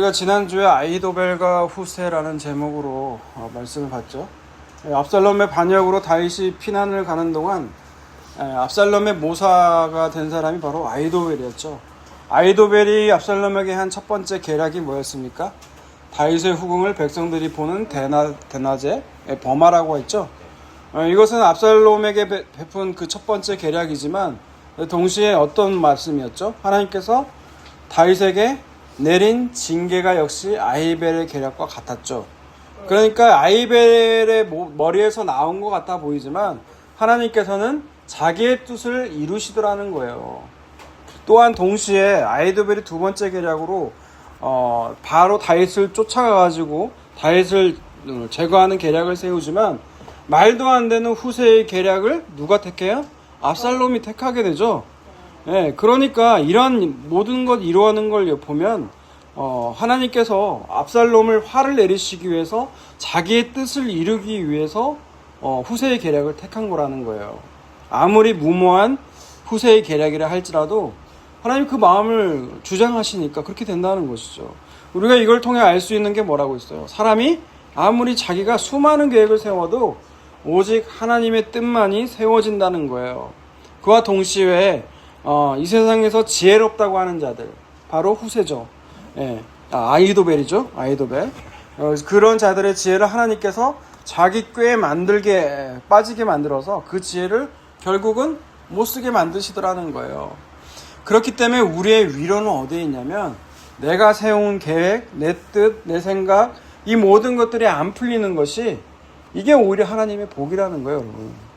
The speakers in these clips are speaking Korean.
우리가 지난주에 아히도벨과 후세라는 제목으로 말씀을 봤죠. 압살롬의 반역으로 다윗이 피난을 가는 동안 압살롬의 모사가 된 사람이 바로 아히도벨이었죠. 아히도벨이 압살롬에게 한 첫 번째 계략이 뭐였습니까? 다윗의 후궁을 백성들이 보는 대낮에 범하라고 했죠. 이것은 압살롬에게 베푼 그 첫 번째 계략이지만 동시에 어떤 말씀이었죠? 하나님께서 다윗에게 내린 징계가 역시 아히벨의 계략과 같았죠. 그러니까 아히벨의 머리에서 나온 것 같아 보이지만 하나님께서는 자기의 뜻을 이루시더라는 거예요. 또한 동시에 아히도벨이 두 번째 계략으로 바로 다윗을 쫓아가가지고 다윗을 제거하는 계략을 세우지만 말도 안 되는 후세의 계략을 누가 택해요? 압살롬이 택하게 되죠. 예, 그러니까 이런 모든 것 이루어가는 걸 보면 하나님께서 압살롬을 화를 내리시기 위해서 자기의 뜻을 이루기 위해서 후세의 계략을 택한 거라는 거예요. 아무리 무모한 후세의 계략이라 할지라도 하나님 그 마음을 주장하시니까 그렇게 된다는 것이죠. 우리가 이걸 통해 알 수 있는 게 뭐라고 있어요? 사람이 아무리 자기가 수많은 계획을 세워도 오직 하나님의 뜻만이 세워진다는 거예요. 그와 동시에 이 세상에서 지혜롭다고 하는 자들, 바로 후세죠. 예, 아히도벨이죠. 아히도벨. 그런 자들의 지혜를 하나님께서 자기 꾀에 빠지게 만들어서 그 지혜를 결국은 못 쓰게 만드시더라는 거예요. 그렇기 때문에 우리의 위로는 어디에 있냐면 내가 세운 계획, 내 뜻, 내 생각, 이 모든 것들이 안 풀리는 것이 이게 오히려 하나님의 복이라는 거예요, 여러분.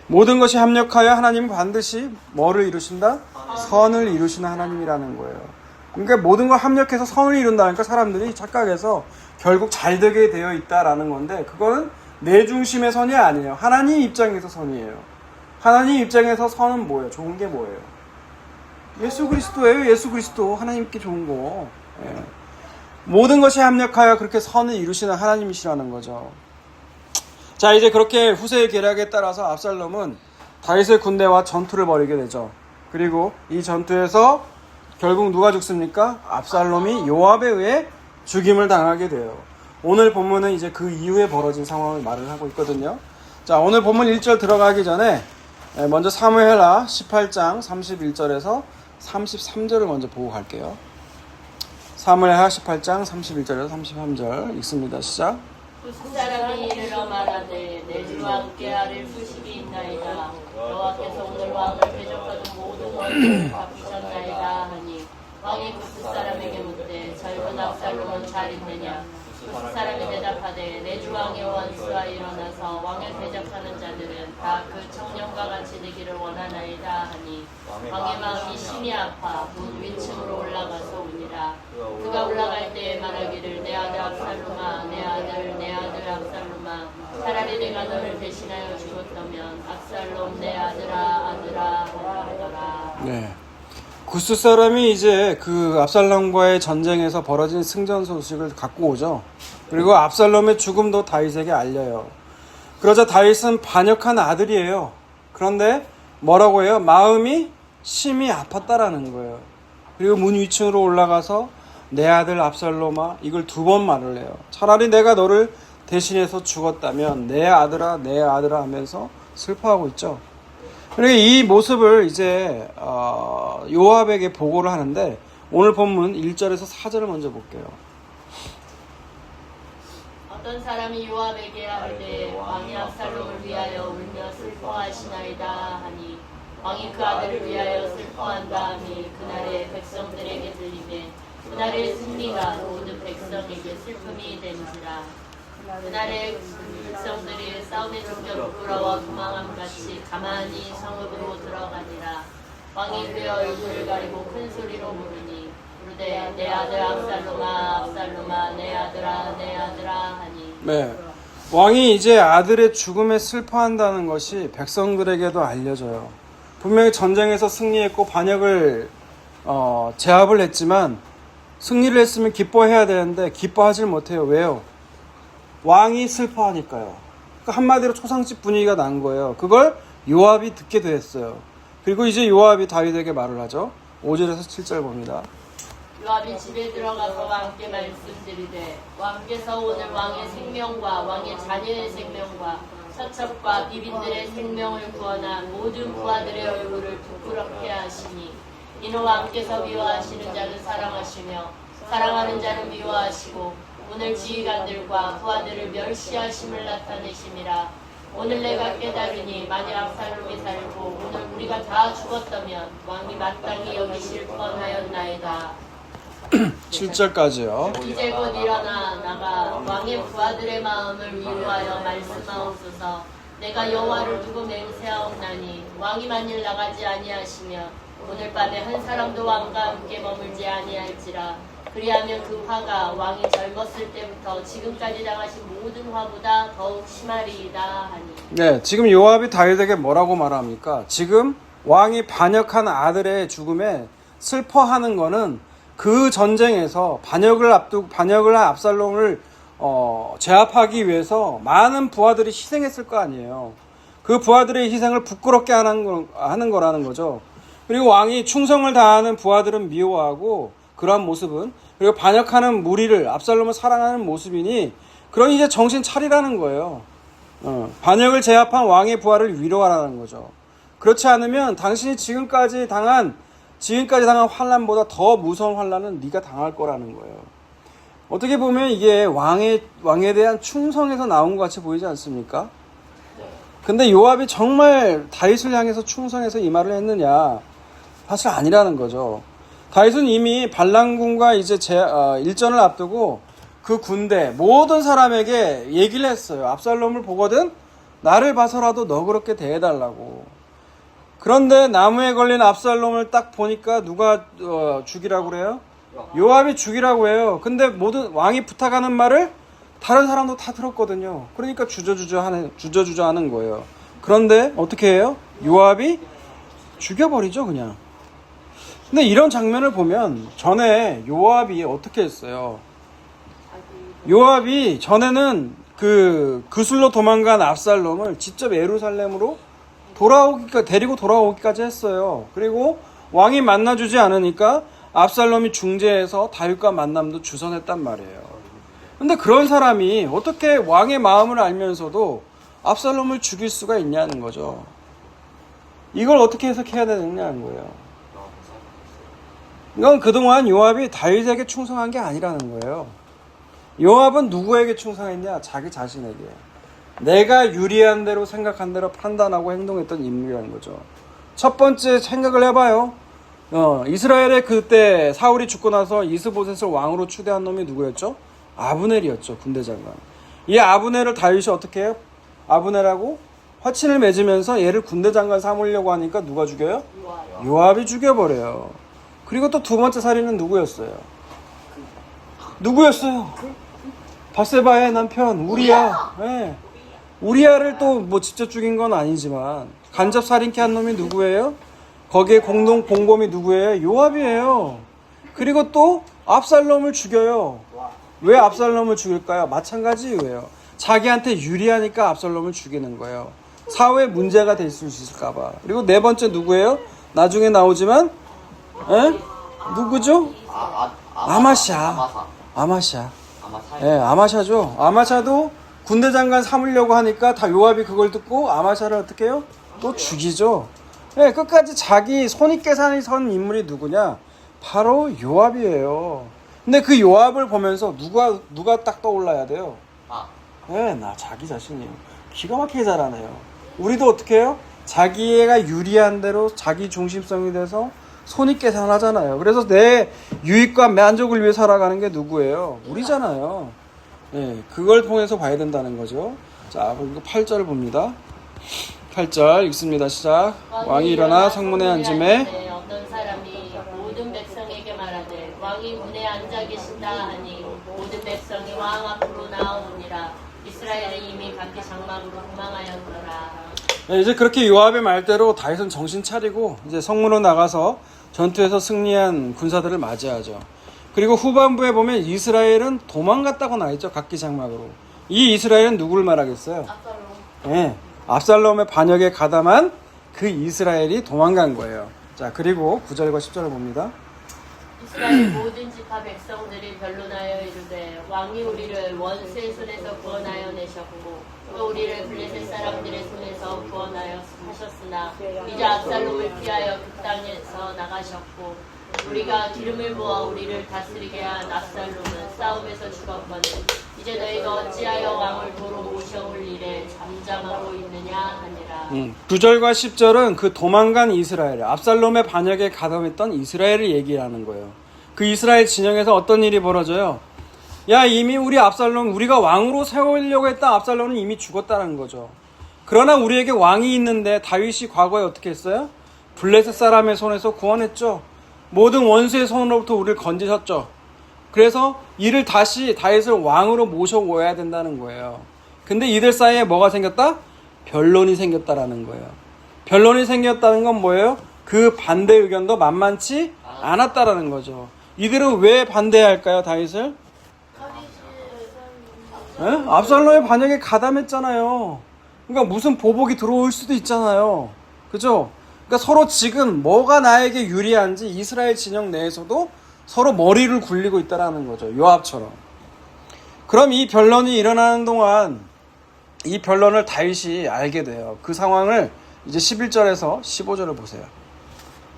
모든 것이 합력하여 하나님은 반드시 뭐를 이루신다? 선을 이루시는 하나님이라는 거예요. 그러니까 모든 걸 합력해서 선을 이룬다니까 사람들이 착각해서 결국 잘 되게 되어 있다라는 건데 그거는 내 중심의 선이 아니에요. 하나님 입장에서 선이에요. 하나님 입장에서 선은 뭐예요? 좋은 게 뭐예요? 예수 그리스도예요. 예수 그리스도. 하나님께 좋은 거. 예. 모든 것이 합력하여 그렇게 선을 이루시는 하나님이시라는 거죠. 자, 이제 그렇게 후세의 계략에 따라서 압살롬은 다윗의 군대와 전투를 벌이게 되죠. 그리고 이 전투에서 결국 누가 죽습니까? 압살롬이 요압에 의해 죽임을 당하게 돼요. 오늘 본문은 이제 그 이후에 벌어진 상황을 말을 하고 있거든요. 자, 오늘 본문 1절 들어가기 전에 먼저 사무엘하 18장 31절에서 33절을 먼저 보고 갈게요. 사무엘하 18장 31절에서 33절 읽습니다. 시작. 그 사람이 이르러 말하되 내 주와 함께 하릴 후식이 있나이다. 여호와께서 오늘 왕을 대적하던 모든 것을 갚으셨나이다 하니 왕이 구스 사람에게 묻되 젊은 압살롬은 잘 있느냐. 구스 사람이 대답하되 내 주 왕의 원수가 일어나서 왕을 대적하는 자들은 다 그 청년과 같이 되기를 원하나이다 하니 왕의 마음이 심히 아파 문 위층으로 올라가서 우니라. 그가 올라갈 때에 말하기를 내 아들 압살롬아 내 아들 압살롬아 차라리 내가 너를 대신하여 죽었다면 압살롬 내 아들아 하더라. 네. 구스 사람이 이제 그 압살롬과의 전쟁에서 벌어진 승전 소식을 갖고 오죠. 그리고 압살롬의 죽음도 다윗에게 알려요. 그러자 다윗은 반역한 아들이에요. 그런데 뭐라고 해요? 마음이 심히 아팠다라는 거예요. 그리고 문 위층으로 올라가서 내 아들 압살롬아 이걸 두 번 말을 해요. 차라리 내가 너를 대신해서 죽었다면 내 아들아 하면서 슬퍼하고 있죠. 그리고 이 모습을 이제 요압에게 보고를 하는데 오늘 본문 1절에서 4절을 먼저 볼게요. 어떤 사람이 요압에게 하되 왕이 압살롬을 위하여 울며 슬퍼하시나이다 하니 왕이 그 아들을 위하여 슬퍼한다 하니 그날의 백성들에게 들리되 그날의 승리가 모든 백성에게 슬픔이 된지라. 그날의 백성들이 싸움에 죽여 부끄러워 도망함 같이 가만히 성읍으로 들어가니라. 왕이 그의 얼굴을 가리고 큰 소리로 부르니 부르되 내 아들 압살롬아 내 아들아 하니. 네. 왕이 이제 아들의 죽음에 슬퍼한다는 것이 백성들에게도 알려져요. 분명히 전쟁에서 승리했고 반역을 제압을 했지만 승리를 했으면 기뻐해야 되는데 기뻐하지 못해요. 왜요? 왕이 슬퍼하니까요. 그러니까 한마디로 초상집 분위기가 난 거예요. 그걸 요압이 듣게 됐어요. 그리고 이제 요압이 다윗에게 말을 하죠. 5절에서 7절 봅니다. 요압이 집에 들어가서 왕께 말씀드리되 왕께서 오늘 왕의 생명과 왕의 자녀의 생명과 서척과 비빈들의 생명을 구원한 모든 부하들의 얼굴을 부끄럽게 하시니 이는 왕께서 미워하시는 자는 사랑하시며 사랑하는 자는 미워하시고 오늘 지휘관들과 부하들을 멸시하심을 나타내심이라. 오늘 내가 깨달으니 만일 압살롬이 살고 오늘 우리가 다 죽었다면 왕이 마땅히 여기실 뻔하였나이다. 7절까지요. 이제 곧 일어나 나가 왕의 부하들의 마음을 위로하여 말씀하옵소서. 내가 여호와를 두고 맹세하옵나니 왕이 만일 나가지 아니하시면 오늘 밤에 한 사람도 왕과 함께 머물지 아니할지라. 그리하면 그 화가 왕이 젊었을 때부터 지금까지 당하신 모든 화보다 더욱 심하리이다 하니. 네, 지금 요압이 다윗에게 뭐라고 말합니까? 지금 왕이 반역한 아들의 죽음에 슬퍼하는 거는 그 전쟁에서 반역을 한 압살롬을 제압하기 위해서 많은 부하들이 희생했을 거 아니에요. 그 부하들의 희생을 부끄럽게 하는 거라는 거죠. 그리고 왕이 충성을 다하는 부하들은 미워하고 그러한 모습은, 그리고 반역하는 무리를 압살롬을 사랑하는 모습이니 그런 이제 정신 차리라는 거예요. 반역을 제압한 왕의 부하를 위로하라는 거죠. 그렇지 않으면 당신이 지금까지 당한 환난보다 더 무서운 환난은 네가 당할 거라는 거예요. 어떻게 보면 이게 왕에 대한 충성에서 나온 것 같이 보이지 않습니까? 근데 요압이 정말 다윗을 향해서 충성해서 이 말을 했느냐? 사실 아니라는 거죠. 다윗은 이미 반란군과 이제 일전을 앞두고 그 군대 모든 사람에게 얘기를 했어요. 압살롬을 보거든 나를 봐서라도 너 그렇게 대해달라고. 그런데 나무에 걸린 압살롬을 딱 보니까 누가 죽이라고 그래요? 요압이 죽이라고 해요. 근데 모든 왕이 부탁하는 말을 다른 사람도 다 들었거든요. 그러니까 주저주저 하는 거예요. 그런데 어떻게 해요? 요압이 죽여버리죠, 그냥. 근데 이런 장면을 보면 전에 요압이 어떻게 했어요? 요압이 전에는 그 그술로 도망간 압살롬을 직접 예루살렘으로 데리고 돌아오기까지 했어요. 그리고 왕이 만나주지 않으니까 압살롬이 중재해서 다윗과 만남도 주선했단 말이에요. 근데 그런 사람이 어떻게 왕의 마음을 알면서도 압살롬을 죽일 수가 있냐는 거죠. 이걸 어떻게 해석해야 되느냐는 거예요. 이건 그동안 요압이 다윗에게 충성한 게 아니라는 거예요. 요압은 누구에게 충성했냐? 자기 자신에게. 내가 유리한 대로 생각한 대로 판단하고 행동했던 인물이라는 거죠. 첫 번째 생각을 해봐요. 이스라엘에 그때 사울이 죽고 나서 이스보셋을 왕으로 추대한 놈이 누구였죠? 아브넬이었죠. 군대 장관. 이 아브넬을 다윗이 어떻게 해요? 아브넬하고 화친을 맺으면서 얘를 군대 장관 삼으려고 하니까 누가 죽여요? 요압이 죽여버려요. 그리고 또 두 번째 살인은 누구였어요? 바세바의 남편 우리야. 네. 우리야를 또 뭐 직접 죽인 건 아니지만 간접 살인케 한 놈이 누구예요? 거기에 공동 공범이 누구예요? 요압이에요. 그리고 또 압살롬을 죽여요. 왜 압살롬을 죽일까요? 마찬가지 이유예요. 자기한테 유리하니까 압살롬을 죽이는 거예요. 사후에 문제가 될 수 있을까봐. 그리고 네 번째 누구예요? 나중에 나오지만 누구죠? 아마샤. 아마샤죠. 아마샤도 군대 장관 삼으려고 하니까 다 요압이 그걸 듣고 아마샤를 어떻게 해요? 또 죽이죠. 끝까지 자기 손익계산이 선 인물이 누구냐? 바로 요압이에요. 근데 그 요압을 보면서 누가 딱 떠올라야 돼요? 나 자기 자신이에요. 기가 막히게 잘하네요. 우리도 어떻게 해요? 자기가 유리한 대로 자기 중심성이 돼서 손익계산 하잖아요. 그래서 내 유익과 만족을 위해 살아가는 게 누구예요? 우리잖아요. 그걸 통해서 봐야 된다는 거죠. 자, 그리고 8절 봅니다. 8절 읽습니다. 시작. 왕이 일어나 성문에 앉음에 어떤 사람이 모든 백성에게 말하되 왕이 문에 앉아 계신다 하니 모든 백성이 왕 앞으로 나오느니라. 이스라엘은 이미 각기 장막으로 도망하였더라. 이제 그렇게 요압의 말대로 다윗은 정신 차리고 이제 성문으로 나가서 전투에서 승리한 군사들을 맞이하죠. 그리고 후반부에 보면 이스라엘은 도망갔다고 나와있죠. 각기 장막으로. 이 이스라엘은 누구를 말하겠어요? 압살롬의 반역에 가담한 그 이스라엘이 도망간 거예요. 자, 그리고 9절과 10절을 봅니다. 이스라엘 모든 지파 백성들이 변론하여 이르되 왕이 우리를 원수의 손에서 구원하여 내셨고 또 우리를 블레셋 사람들의 손에서 구원하여 하셨으나 이제 압살롬을 피하여 그 땅에서 나가셨고 우리가 기름을 부어 우리를 다스리게 한 압살롬은 싸움에서 죽었거늘 이제 너희가 어찌하여 왕을 도로 모셔올 일에 잠잠하고 있느냐 하니라. 9절과 10절은 그 도망간 이스라엘, 압살롬의 반역에 가담했던 이스라엘을 얘기하는 거예요. 그 이스라엘 진영에서 어떤 일이 벌어져요? 야, 이미 우리 압살롬, 우리가 왕으로 세우려고 했던 압살롬은 이미 죽었다는 거죠. 그러나 우리에게 왕이 있는데 다윗이 과거에 어떻게 했어요? 블레셋 사람의 손에서 구원했죠. 모든 원수의 손으로부터 우리를 건지셨죠. 그래서 이를 다시 다윗을 왕으로 모셔오야 된다는 거예요. 근데 이들 사이에 뭐가 생겼다? 변론이 생겼다라는 거예요. 변론이 생겼다는 건 뭐예요? 그 반대 의견도 만만치 않았다라는 거죠. 이들은 왜 반대해야 할까요, 다윗을? 압살롬의 반역에 가담했잖아요. 그러니까 무슨 보복이 들어올 수도 있잖아요. 그죠? 그러니까 서로 지금 뭐가 나에게 유리한지 이스라엘 진영 내에서도 서로 머리를 굴리고 있다라는 거죠. 요압처럼. 그럼 이 변론이 일어나는 동안 이 변론을 다윗이 알게 돼요. 그 상황을 이제 11절에서 15절을 보세요.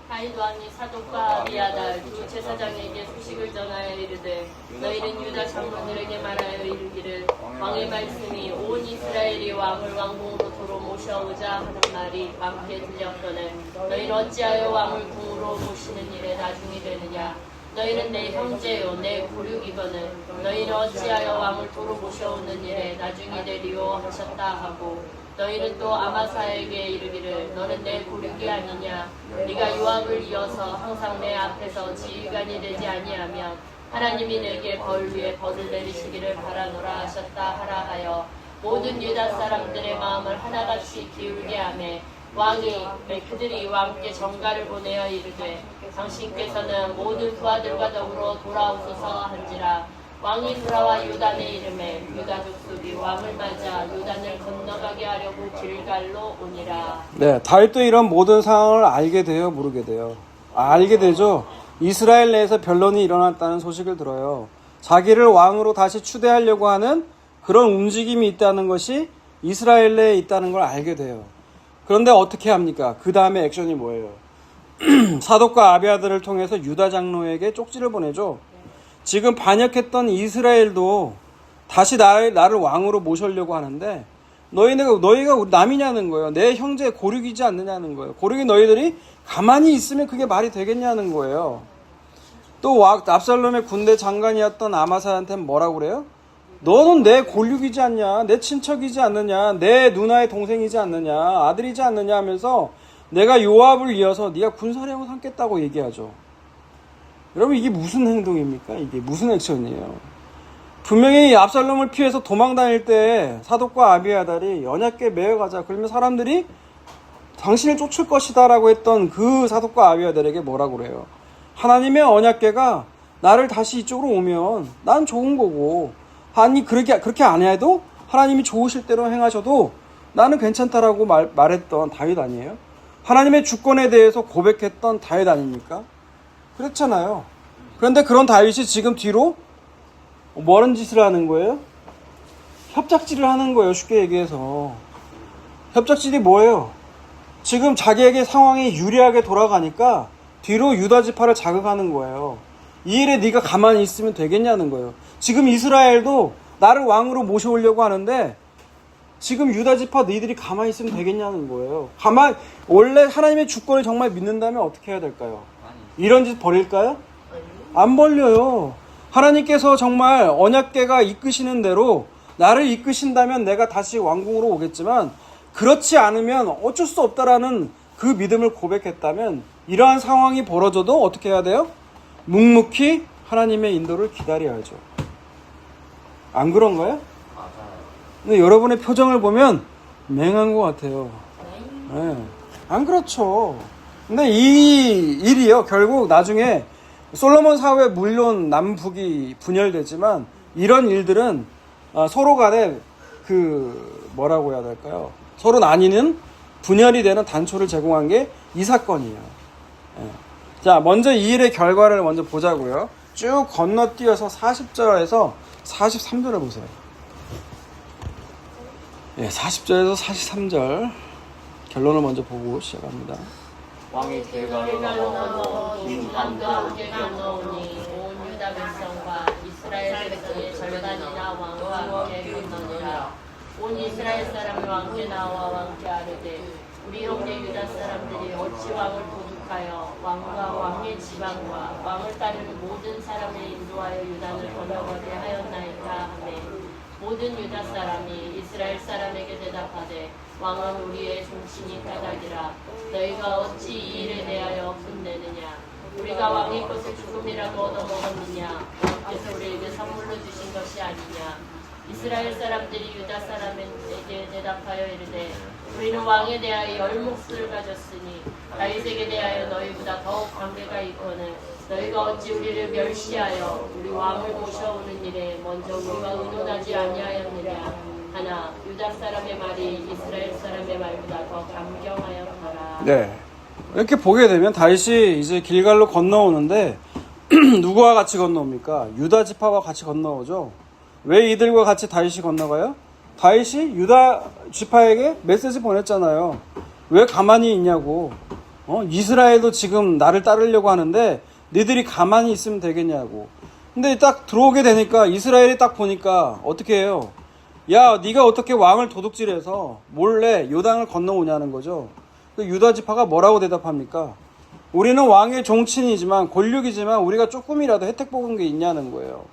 다윗 왕이 사독과 아비아달 두 제사장에게 소식을 전하여 이르되 너희는 유다 장로들에게 말하여 이르기를 왕의 말씀이 온 이스라엘이 왕을 왕궁으로 도로 모셔오자 하는 말이 많게 들렸거늘 너희는 어찌하여 왕을 궁으로 모시는 일에 나중이 되느냐. 너희는 내 형제요 내 고륙이거늘 너희는 어찌하여 왕을 도로 모셔오는 일에 나중이 되리오 하셨다 하고 너희는 또 아마사에게 이르기를 너는 내 고륙이 아니냐. 네가 요압을 이어서 항상 내 앞에서 지휘관이 되지 아니하면 하나님이 내게 벌 위에 벌을 내리시기를 바라노라 하셨다 하라 하여 모든 유다 사람들의 마음을 하나같이 기울게 하며 왕이 그들이 왕께 전가를 보내어 이르되 당신께서는 모든 부하들과 더불어 돌아오소서 한지라. 왕이 돌아와 요단에 이름에 유다 족속이 왕을 맞아 요단을 건너가게 하려고 길갈로 오니라. 네, 다윗도 이런 모든 상황을 알게 돼요, 모르게 돼요? 알게 되죠. 이스라엘 내에서 변론이 일어났다는 소식을 들어요. 자기를 왕으로 다시 추대하려고 하는 그런 움직임이 있다는 것이 이스라엘 내에 있다는 걸 알게 돼요. 그런데 어떻게 합니까? 그 다음에 액션이 뭐예요? 사독과 아비아들을 통해서 유다 장로에게 쪽지를 보내죠. 지금 반역했던 이스라엘도 다시 나를 왕으로 모시려고 하는데 너희가 우리 남이냐는 거예요. 내 형제 고륙이지 않느냐는 거예요. 고륙이 너희들이 가만히 있으면 그게 말이 되겠냐는 거예요. 또 압살롬의 군대 장관이었던 아마사한테는 뭐라고 그래요? 너는 내 고륙이지 않냐, 내 친척이지 않느냐, 내 누나의 동생이지 않느냐, 아들이지 않느냐 하면서 내가 요압을 이어서 네가 군사령을 삼겠다고 얘기하죠. 여러분 이게 무슨 행동입니까? 이게 무슨 액션이에요? 분명히 압살롬을 피해서 도망 다닐 때 사독과 아비아달이 언약궤 메어가자 그러면 사람들이 당신을 쫓을 것이다 라고 했던 그 사독과 아비아달에게 뭐라고 그래요? 하나님의 언약궤가 나를 다시 이쪽으로 오면 난 좋은 거고 아니 그렇게 안 해도 하나님이 좋으실 대로 행하셔도 나는 괜찮다라고 말했던 다윗 아니에요? 하나님의 주권에 대해서 고백했던 다윗 아닙니까? 그렇잖아요. 그런데 그런 다윗이 지금 뒤로 뭐 하는 짓을 하는 거예요? 협작질을 하는 거예요. 쉽게 얘기해서. 협작질이 뭐예요? 지금 자기에게 상황이 유리하게 돌아가니까 뒤로 유다 지파를 자극하는 거예요. 이 일에 네가 가만히 있으면 되겠냐는 거예요. 지금 이스라엘도 나를 왕으로 모셔오려고 하는데 지금 유다 지파 너희들이 가만히 있으면 되겠냐는 거예요. 원래 하나님의 주권을 정말 믿는다면 어떻게 해야 될까요? 이런 짓 벌일까요? 안 벌려요. 하나님께서 정말 언약궤가 이끄시는 대로 나를 이끄신다면 내가 다시 왕궁으로 오겠지만 그렇지 않으면 어쩔 수 없다라는 그 믿음을 고백했다면 이러한 상황이 벌어져도 어떻게 해야 돼요? 묵묵히 하나님의 인도를 기다려야죠. 안 그런가요? 근데 여러분의 표정을 보면 맹한 것 같아요. 네. 안 그렇죠. 근데 이 일이요, 결국 나중에 솔로몬 사후에 물론 남북이 분열되지만 이런 일들은 서로 간에 뭐라고 해야 될까요? 서로 나뉘는 분열이 되는 단초를 제공한 게 이 사건이에요. 네. 자, 먼저 이 일의 결과를 먼저 보자고요. 쭉 건너뛰어서 40절에서 43절을 보세요. 예, 40절에서 43절 결론을 먼저 보고 시작합니다. 왕이 길갈로 넘어 긴 밤과 함께 건너오니 온 유다 백성과 이스라엘 백성의 절반이나 왕과 함께 건너니라. 온 이스라엘 사람이 왕께 나와 왕께 아뢰되 우리 형제 유다 사람들이 어찌 왕을 도둑하여 왕과 왕의 지방과 왕을 따르는 모든 사람을 인도하여 유다를 건너가게 하였나이까 하매 모든 유다 사람이 이스라엘 사람에게 대답하되 왕은 우리의 종친이 까닭이라. 너희가 어찌 이 일에 대하여 분내느냐. 우리가 왕의 것을 조금이라도 얻어먹었느냐. 왕께서 우리에게 선물로 주신 것이 아니냐. 이스라엘 사람들이 유다 사람에게 대답하여 이르되 우리는 왕에 대하여 열 몫을 가졌으니 다윗에게 대하여 너희보다 더욱 관계가 있거늘 너희가 어찌 우리를 멸시하여 우리 왕을 모셔오는 일에 먼저 우리가 의논하지 아니하였느냐 하나 유다 사람의 말이 이스라엘 사람의 말보다 더 감경하였더라. 네. 이렇게 보게 되면 다윗이 이제 길갈로 건너오는데 누구와 같이 건너옵니까? 유다 지파와 같이 건너오죠. 왜 이들과 같이 다윗이 건너가요? 다윗이 유다 지파에게 메시지 보냈잖아요. 왜 가만히 있냐고. 이스라엘도 지금 나를 따르려고 하는데 니들이 가만히 있으면 되겠냐고. 근데 딱 들어오게 되니까 이스라엘이 딱 보니까 어떻게 해요? 야, 네가 어떻게 왕을 도둑질해서 몰래 요단을 건너오냐는 거죠. 그 유다 지파가 뭐라고 대답합니까? 우리는 왕의 종친이지만 권력이지만 우리가 조금이라도 혜택 뽑은 게 있냐는 거예요.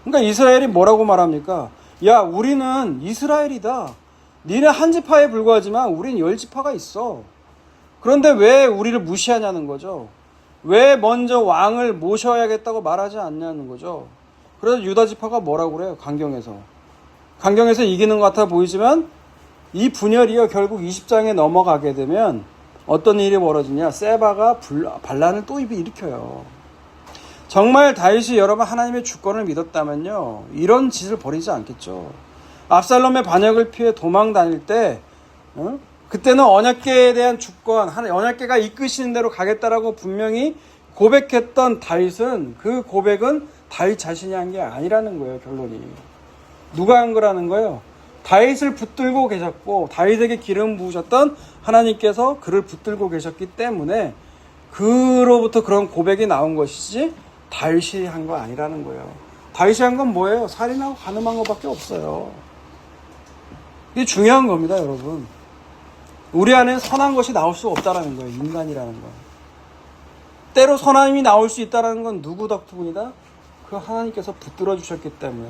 그러니까 이스라엘이 뭐라고 말합니까? 야, 우리는 이스라엘이다. 니네 한 지파에 불과하지만 우린 10지파가 있어. 그런데 왜 우리를 무시하냐는 거죠. 왜 먼저 왕을 모셔야겠다고 말하지 않냐는 거죠. 그래서 유다 지파가 뭐라고 그래요? 강경에서 이기는 것 같아 보이지만 이 분열이요 결국 20장에 넘어가게 되면 어떤 일이 벌어지냐. 세바가 반란을 또 일으켜요. 정말 다윗이 여러분 하나님의 주권을 믿었다면요 이런 짓을 벌이지 않겠죠. 압살롬의 반역을 피해 도망 다닐 때 그때는 언약궤에 대한 주권, 언약궤가 이끄시는 대로 가겠다라고 분명히 고백했던 다윗은 그 고백은 다윗 자신이 한 게 아니라는 거예요. 결론이 누가 한 거라는 거예요? 다윗을 붙들고 계셨고 다윗에게 기름 부으셨던 하나님께서 그를 붙들고 계셨기 때문에 그로부터 그런 고백이 나온 것이지 다윗이 한 거 아니라는 거예요. 다윗이 한 건 뭐예요? 살인하고 간음한 것밖에 없어요. 이게 중요한 겁니다, 여러분. 우리 안에 선한 것이 나올 수 없다라는 거예요. 인간이라는 건. 때로 선함이 나올 수 있다는 건 누구 덕분이다? 그 하나님께서 붙들어 주셨기 때문에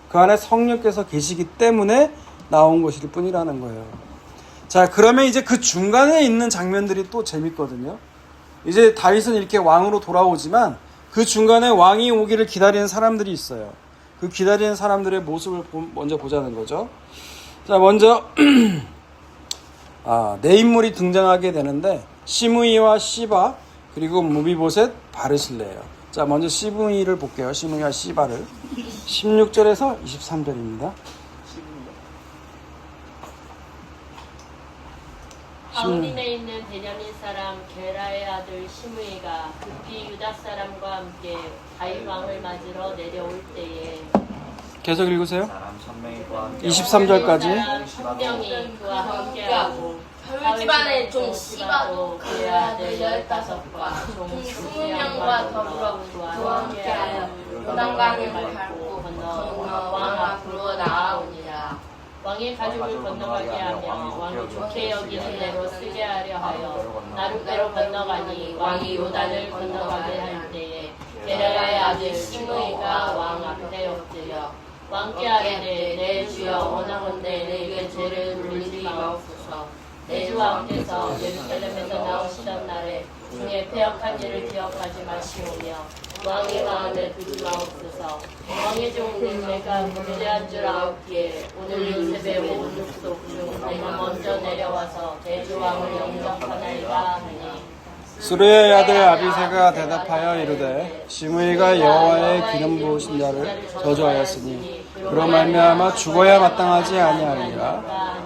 그 안에 성령께서 계시기 때문에 나온 것일 뿐이라는 거예요. 자, 그러면 이제 그 중간에 있는 장면들이 또 재밌거든요. 이제 다윗은 이렇게 왕으로 돌아오지만 그 중간에 왕이 오기를 기다리는 사람들이 있어요. 그 기다리는 사람들의 모습을 먼저 보자는 거죠. 자, 먼저 네 인물이 등장하게 되는데 시므이와 시바 그리고 무비보셋 바르실레예요. 자, 먼저 시므이를 볼게요. 시므이와 시바를 16절에서 23절입니다. 가우림에 있는 베냐민 사람 게라의 아들 시므이가 급히 유다 사람과 함께 다윗 왕을 맞으러 내려올 때에 계속 읽으세요. 사람 1000명과 23절까지. 한 명이 그와 함께하고 다윗 집안의 종 시바도 그의 아들 15과 종 20명과 더불어 그와 함께하여 요단강을 밟고 건너 왕 앞으로 나아오니라. 왕의 가족을 건너가게 하며 왕이 좋게 여기는 대로 쓰게 하려 하여 나룻배로 건너가니 왕이 요단을 건너가게 할 때에 게라의 아들 시므이가 왕 앞에 엎드려 왕께 아뢰되 내 주여 원하건대 내게 죄를 돌리지 마옵소서. 내 주 왕께서 예루살렘에서 나오시던 날에 중에 패역한 일을 기억하지 마시오며 왕의 마음에 두지 마옵소서. 왕의 종은 내가 무대한 줄 아옵기에 오늘 요셉의 온 족속 중 내가 먼저 내려와서 내 주 왕을 영접하나이다 하니 수르의 아들 아비새가 대답하여 이르되 시므이가 여호와의 기름 부으신 자를 저주하였으니 그로 말미암아 죽어야 마땅하지 아니하리라.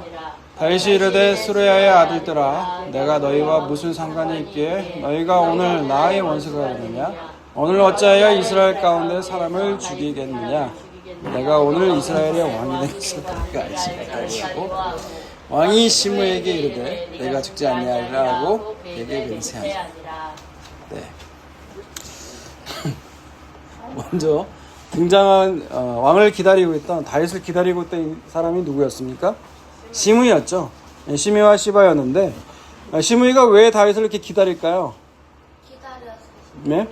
다윗이 이르되 수레야의 아들들아 내가 너희와 무슨 상관이 있기에 너희가 오늘 나의 원수가 되느냐 오늘 어찌하여 이스라엘 가운데 사람을 죽이겠느냐 내가 오늘 이스라엘의 왕이 되겠을 때가 알지하고 왕이 시므에게 이르되 내가 죽지 아니하리라 하고 그에게 맹세하니라. 네. 먼저 등장한 왕을 기다리고 있던 다윗을 기다리고 있던 사람이 누구였습니까? 시므이였죠. 시므이와 시바였는데 시므이가 왜 다윗을 이렇게 기다릴까요? 네?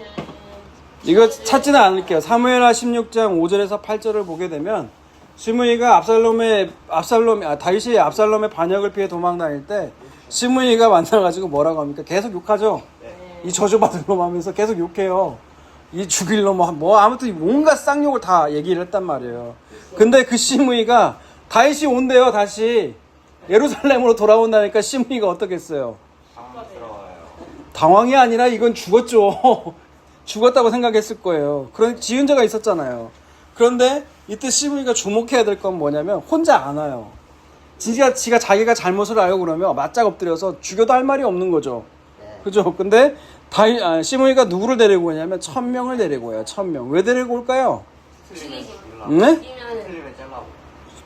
이거 찾지는 않을게요. 사무엘하 16장 5절에서 8절을 보게 되면 시므이가 다윗이 압살롬의 반역을 피해 도망 다닐 때 시므이가 만나가지고 뭐라고 합니까? 계속 욕하죠. 이 저주받을 놈 하면서 계속 욕해요. 이 죽일 놈 뭐 아무튼 온갖 쌍욕을 다 얘기를 했단 말이에요. 근데 그 시므이가 다윗이 온대요. 다시 예루살렘으로 돌아온다니까 시므이가 어떻겠어요? 당황이 아니라 이건 죽었죠. 죽었다고 생각했을 거예요. 그런 지은 자가 있었잖아요. 그런데 이때 시므이가 주목해야 될 건 뭐냐면 혼자 안 와요. 지가 자기가 잘못을 알고 그러면 맞짝 엎드려서 죽여도 할 말이 없는 거죠. 그죠? 근데 시므이가 누구를 데리고 오냐면 1000명을 데리고 와요. 1000명. 왜 데리고 올까요? 네?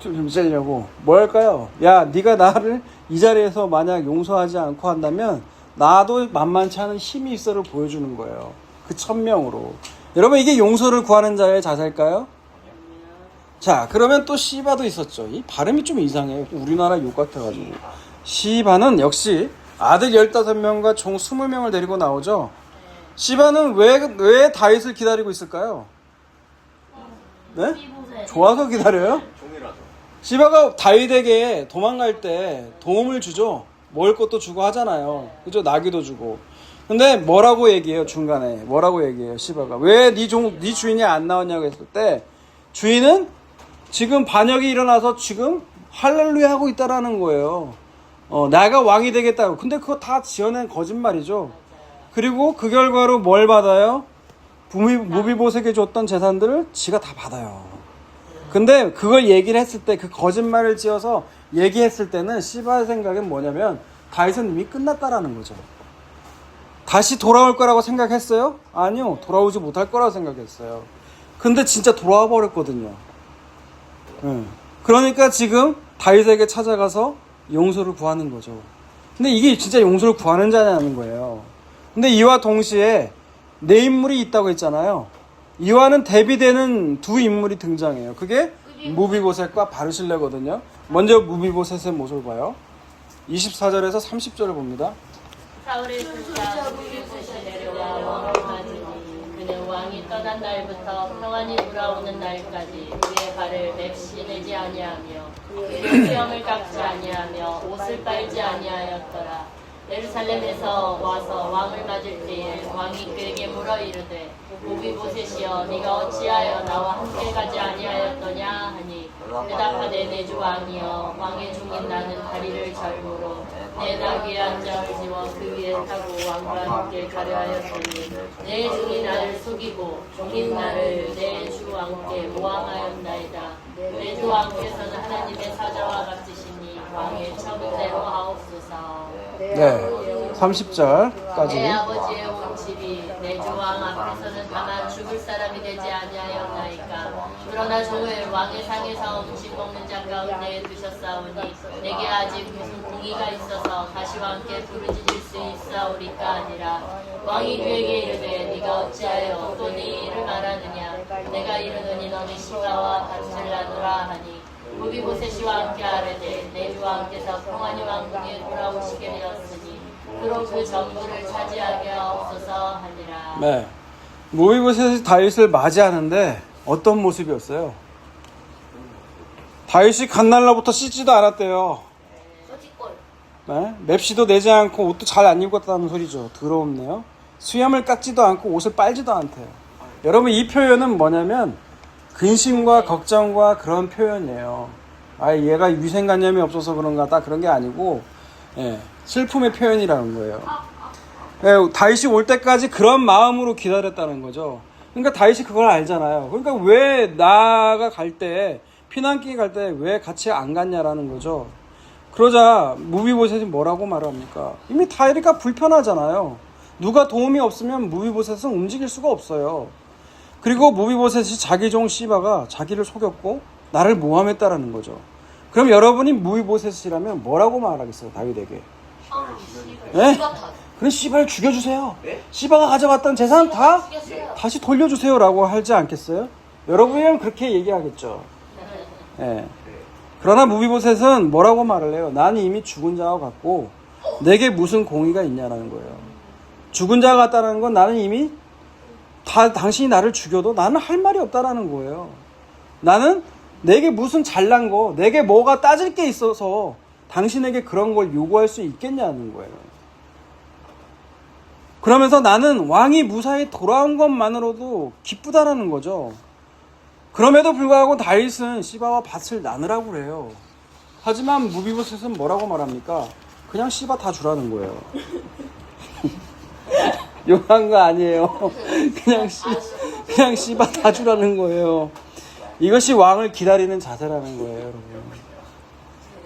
좀 째려고. 뭐 할까요? 야, 네가 나를 이 자리에서 만약 용서하지 않고 한다면 나도 만만치 않은 힘이 있어를 보여주는 거예요. 그 1000명으로. 여러분 이게 용서를 구하는 자의 자세일까요? 자, 그러면 또 시바도 있었죠. 이 발음이 좀 이상해요. 우리나라 욕 같아가지고. 시바는 역시 아들 15명과 종 20명을 데리고 나오죠. 시바는 왜 다윗을 기다리고 있을까요? 네? 좋아서 기다려요? 시바가 다윗에게 도망갈 때 도움을 주죠. 먹을 것도 주고 하잖아요. 그죠? 나귀도 주고. 근데 뭐라고 얘기해요? 중간에 뭐라고 얘기해요? 시바가 왜 네 주인이 안 나왔냐고 했을 때 주인은 지금 반역이 일어나서 지금 할렐루야 하고 있다라는 거예요. 내가 왕이 되겠다고. 근데 그거 다 지어낸 거짓말이죠. 그리고 그 결과로 뭘 받아요? 무비보색에 줬던 재산들을 지가 다 받아요. 근데 그걸 얘기를 했을 때 그 거짓말을 지어서 얘기했을 때는 시바의 생각은 뭐냐면 다윗은 이미 끝났다라는 거죠. 다시 돌아올 거라고 생각했어요? 아니요. 돌아오지 못할 거라고 생각했어요. 근데 진짜 돌아와 버렸거든요. 그러니까 지금 다윗에게 찾아가서 용서를 구하는 거죠. 근데 이게 진짜 용서를 구하는 자냐는 거예요. 근데 이와 동시에 네 인물이 있다고 했잖아요. 이와는 대비되는 두 인물이 등장해요. 그게 무비보셋과 바르실레거든요. 먼저 무비보셋의 모습을 봐요. 24절에서 30절을 봅니다. 사울의 군사 무비보셋이 내려와 왕을 맞으니 그는 왕이 떠난 날부터 평안히 돌아오는 날까지 그의 발을 맵시 내지 아니하며 그의 수염을 깎지 아니하며 옷을 빨지 아니하였더라. 예루살렘에서 와서 왕을 맞을 때에 왕이 그에게 물어 이르되 무비보셋이여 네가 어찌하여 나와 함께 가지 아니하였더냐 하니 대답하되 내 주 왕이여 왕의 종인 나는 다리를 절므로 내 나귀에 앉아 지워 그 위에 타고 왕과 함께 가려 하였더니 내 종이 나를 속이고 종인 나를 내 주 왕께 모함하였나이다. 내 주 왕께서는 하나님의 사자와 같으시니 왕의 처분대로 하옵소서. 네, 30절까지. 내 아버지의 온 집이 내 주 왕 앞에서는 다만 죽을 사람이 되지 아니하였나이까. 그러나 종을 왕의 상에서 음식 먹는 자 가운데 두셨사오니 내게 아직 무슨 공의가 있어서 다시 왕께 부르짖을 수 있사오리까 아니라. 왕이 그에게 이르되 네가 어찌하여 또 네 일을 말하느냐. 내가 이르노니 너는 시바와 바르실라노라 하니 무비보셋이 왕께 아뢰되 내 주 왕께서 평안히 왕궁에 돌아오시게 되었으니 그로 그 전부를 차지하게 하옵소서 하니라. 네, 무비보셋이 다윗을 맞이하는데 어떤 모습이었어요? 다윗이 갓날로부터 씻지도 않았대요. 네? 맵시도 내지 않고 옷도 잘 안 입었다는 소리죠. 더럽네요. 수염을 깎지도 않고 옷을 빨지도 않대요. 여러분 이 표현은 뭐냐면 근심과 걱정과 그런 표현이에요. 얘가 위생관념이 없어서 그런가 다 그런 게 아니고 슬픔의 표현이라는 거예요. 다윗이 올 때까지 그런 마음으로 기다렸다는 거죠. 그러니까 다윗이 그걸 알잖아요. 그러니까 왜 나가 갈 때 피난길에 갈 때 왜 같이 안 갔냐라는 거죠. 그러자 무비보셋이 뭐라고 말합니까? 이미 다윗이가 불편하잖아요. 누가 도움이 없으면 무비보셋은 움직일 수가 없어요. 그리고 무비보셋이 자기 종 시바가 자기를 속였고 나를 모함했다라는 거죠. 그럼 여러분이 무비보셋이라면 뭐라고 말하겠어요, 다윗에게? 네? 그럼 시바를 죽여주세요. 시바가 가져갔던 재산 다 다시 돌려주세요라고 하지 않겠어요? 여러분이면 그렇게 얘기하겠죠. 네. 그러나 무비보셋은 뭐라고 말을 해요? 나는 이미 죽은 자와 같고 내게 무슨 공의가 있냐라는 거예요. 죽은 자와 같다는 건 나는 이미 당신이 나를 죽여도 나는 할 말이 없다라는 거예요. 나는 내게 무슨 잘난 거, 내게 뭐가 따질 게 있어서 당신에게 그런 걸 요구할 수 있겠냐는 거예요. 그러면서 나는 왕이 무사히 돌아온 것만으로도 기쁘다라는 거죠. 그럼에도 불구하고 다윗은 시바와 밭을 나누라고 그래요. 하지만 무비보셋은 뭐라고 말합니까? 그냥 시바 다 주라는 거예요. 욕한 거 아니에요. 그냥 시바 다 주라는 거예요. 이것이 왕을 기다리는 자세라는 거예요, 여러분.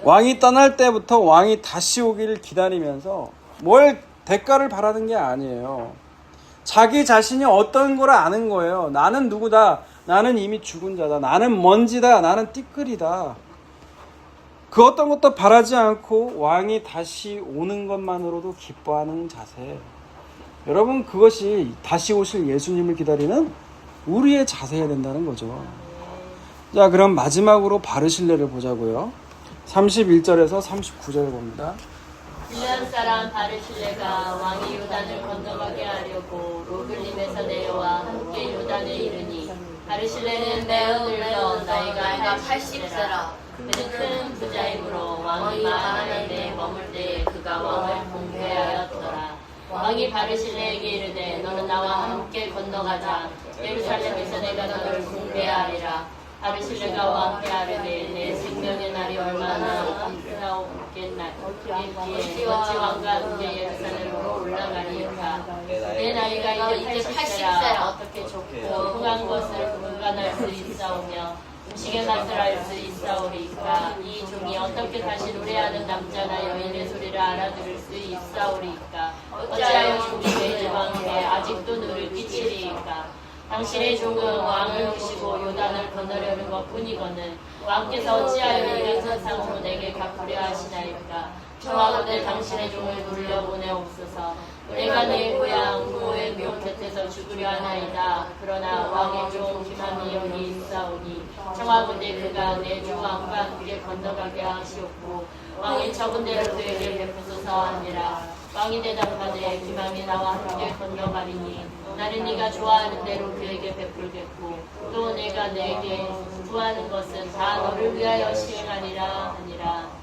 왕이 떠날 때부터 왕이 다시 오기를 기다리면서 뭘 대가를 바라는 게 아니에요. 자기 자신이 어떤 걸 아는 거예요. 나는 누구다. 나는 이미 죽은 자다. 나는 먼지다. 나는 띠끌이다. 그 어떤 것도 바라지 않고 왕이 다시 오는 것만으로도 기뻐하는 자세. 여러분, 그것이 다시 오실 예수님을 기다리는 우리의 자세여야 된다는 거죠. 자, 그럼 마지막으로 바르실레를 보자고요. 31절에서 39절 봅니다. 빌레암 사람 바르실레가 왕이 요단을 건너가게 하려고 로글림에서 내려와 함께 요단에 이르니 바르실레는 매우 늙어 나이가 80세라 그는 큰 부자이므로 왕이 마하나임에 머물 때에 그가 왕을 공개하였더라. 왕이 바르실레에게 이르되 너는 나와 함께 건너가자. 예루살렘에서 내가 너를 공개하리라. 바르실레가 왕께 아뢰되 내 생명의 날이 얼마나 있겠기에 어찌 왕과 함께 예루살렘으로 올라가리까. 내 나이가 이제 80세라 어떻게 좋고 흥한 것을 분간할 수 있사오며 음식의 맛을 알 수 있사오리까. 이 종이 어떻게 다시 노래하는 남자나 여인의 소리를 알아들을 수 있사오리까. 어찌하여 종이 내 왕에게 아직도 누를 끼치리까. 당신의 종은 왕을 모시고 요단을 건너려는 것뿐이거늘 왕께서 어찌하여 이 같은 상으로 내게 갚으려 하시나이까. 청하건대 당신의 종을 돌려보내옵소서. 내가 내 고향 부모의 묘 곁에서 죽으려 하나이다. 그러나 왕의 종 기만이 여기 있사오니 청하건대 그가 내 주 왕과 함께 건너가게 하시옵고 왕이 적은 대로 그에게 베푸소서 하니라. 왕이 대답하되 기만이 나와 함께 건너가리니 나는 네가 좋아하는 대로 그에게 베풀겠고 또 내가 내게 구하는 것은 다 너를 위하여 시행하리라 하니라.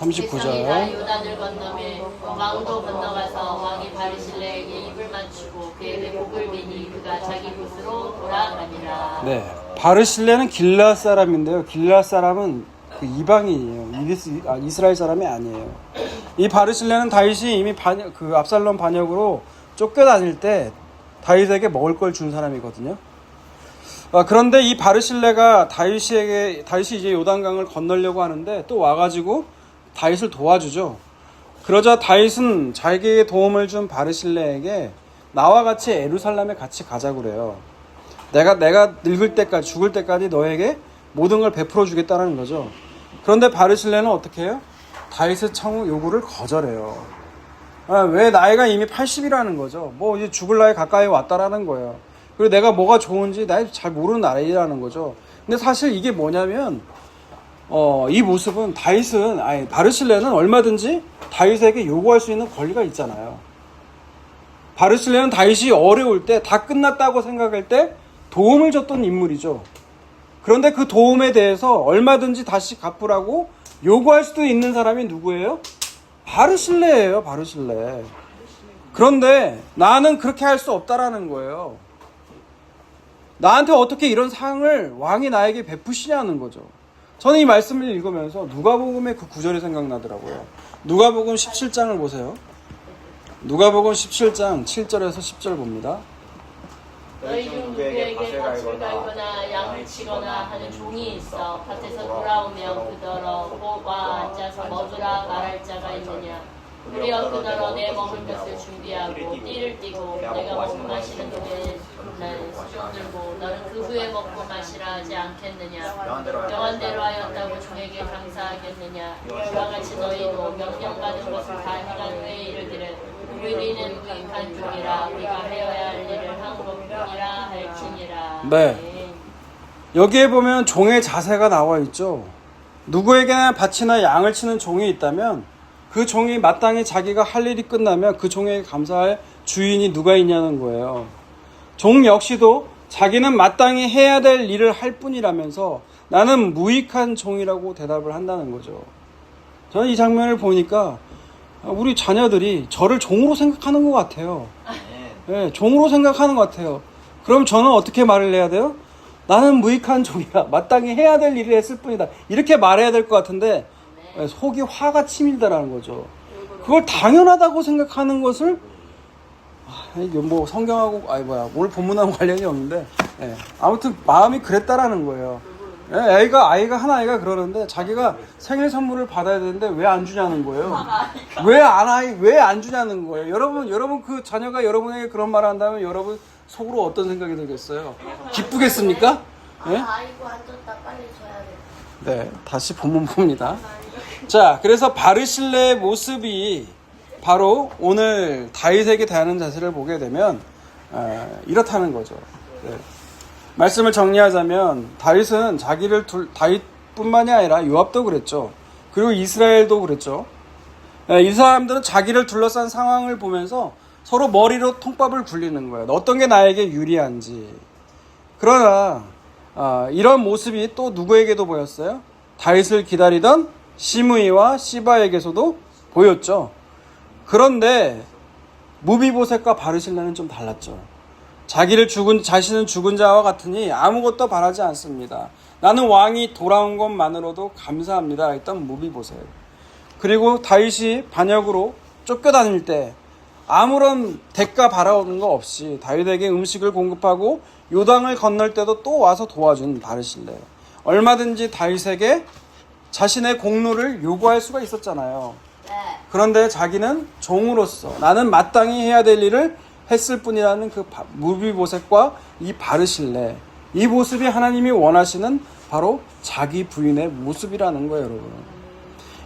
39절. 요단을 건너매 왕도 건너가서 왕이 바르실레에게 입을 맞추고 그에게 복을 비니 그가 자기 곳으로 돌아가니라. 네, 바르실레는 길앗 사람인데요. 길앗 사람은 그 이방인이에요. 이스라엘 사람이 아니에요. 이 바르실레는 다윗이 이미 그 압살롬 반역으로 쫓겨다닐 때 다윗에게 먹을 걸 준 사람이거든요. 그런데 이 바르실레가 다윗이 이제 요단강을 건너려고 하는데 또 와가지고 다윗을 도와주죠. 그러자 다윗은 자기에게 도움을 준 바르실레에게 나와 같이 예루살렘에 같이 가자고 그래요. 내가 늙을 때까지 죽을 때까지 너에게 모든 걸 베풀어 주겠다는 거죠. 그런데 바르실레는 어떻게 해요? 다윗의 청구 요구를 거절해요. 왜? 나이가 이미 80이라는 거죠. 뭐 이제 죽을 나이 가까이 왔다라는 거예요. 그리고 내가 뭐가 좋은지 나이 잘 모르는 나이라는 거죠. 근데 사실 이게 뭐냐면 이 모습은 바르실레는 얼마든지 다윗에게 요구할 수 있는 권리가 있잖아요. 바르실레는 다윗이 어려울 때 다 끝났다고 생각할 때 도움을 줬던 인물이죠. 그런데 그 도움에 대해서 얼마든지 다시 갚으라고 요구할 수도 있는 사람이 누구예요? 바르실레예요, 바르실레. 그런데 나는 그렇게 할 수 없다라는 거예요. 나한테 어떻게 이런 상을 왕이 나에게 베푸시냐는 거죠. 저는 이 말씀을 읽으면서 누가복음의 그 구절이 생각나더라고요. 누가복음 17장을 보세요. 누가복음 17장 7절에서 10절 봅니다. 너희 중 누구에게 밭을 갈거나 양을 치거나 하는 종이 있어 밭에서 돌아오면 그더러 와 앉아서 먹으라 말할 자가 있느냐. 우리가 그더러 내 먹을 것을 준비하고 띠를 띠고 내가 먹고 마시는 동에 수종 들고 너는 그 후에 먹고 마시라 하지 않겠느냐. 명한대로 하였다고 종에게 감사하겠느냐. 이와 같이 너희도 명령받은 것을 다 행한 후에 이르기를 우리는 무익한 종이라 우리가 하여야 할 일을 한 것뿐이라 할지니라. 네. 여기에 보면 종의 자세가 나와 있죠. 누구에게나 밭이나 양을 치는 종이 있다면 그 종이 마땅히 자기가 할 일이 끝나면 그 종에게 감사할 주인이 누가 있냐는 거예요. 종 역시도 자기는 마땅히 해야 될 일을 할 뿐이라면서 나는 무익한 종이라고 대답을 한다는 거죠. 저는 이 장면을 보니까 우리 자녀들이 저를 종으로 생각하는 것 같아요. 네, 종으로 생각하는 것 같아요. 그럼 저는 어떻게 말을 해야 돼요? 나는 무익한 종이라 마땅히 해야 될 일을 했을 뿐이다. 이렇게 말해야 될 것 같은데 속이 화가 치밀다라는 거죠. 그걸 당연하다고 생각하는 것을 이게 뭐 성경하고 오늘 본문하고 관련이 없는데 아무튼 마음이 그랬다라는 거예요. 아이가 한 아이가 그러는데 자기가 생일 선물을 받아야 되는데 왜 안 주냐는 거예요. 왜 안 주냐는 거예요. 여러분 그 자녀가 여러분에게 그런 말을 한다면 여러분 속으로 어떤 생각이 들겠어요? 기쁘겠습니까? 네? 아이고 안 줬다 빨리 줘야 돼. 네, 다시 본문 봅니다. 자, 그래서 바르실레의 모습이 바로 오늘 다윗에게 대하는 자세를 보게 되면 이렇다는 거죠. 네. 말씀을 정리하자면 다윗은 다윗뿐만이 아니라 요압도 그랬죠. 그리고 이스라엘도 그랬죠. 이 사람들은 자기를 둘러싼 상황을 보면서 서로 머리로 통밥을 굴리는 거예요. 어떤 게 나에게 유리한지. 그러나 이런 모습이 또 누구에게도 보였어요? 다윗을 기다리던 시므이와 시바에게서도 보였죠. 그런데 무비보셋과 바르실레는 좀 달랐죠. 자신은 죽은 자와 같으니 아무것도 바라지 않습니다. 나는 왕이 돌아온 것만으로도 감사합니다 했던 무비보셋. 그리고 다윗이 반역으로 쫓겨다닐 때 아무런 대가 바라오는 거 없이 다윗에게 음식을 공급하고 요단을 건널 때도 또 와서 도와준 바르실레. 얼마든지 다윗에게 자신의 공로를 요구할 수가 있었잖아요. 그런데 자기는 종으로서 나는 마땅히 해야 될 일을 했을 뿐이라는 그 무비보셋과 이 바르실레, 이 모습이 하나님이 원하시는 바로 자기 부인의 모습이라는 거예요, 여러분.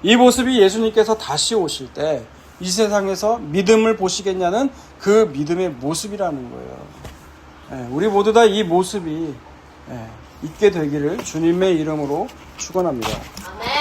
이 모습이 예수님께서 다시 오실 때 이 세상에서 믿음을 보시겠냐는 그 믿음의 모습이라는 거예요. 우리 모두 다 이 모습이 있게 되기를 주님의 이름으로 축원합니다. 아멘.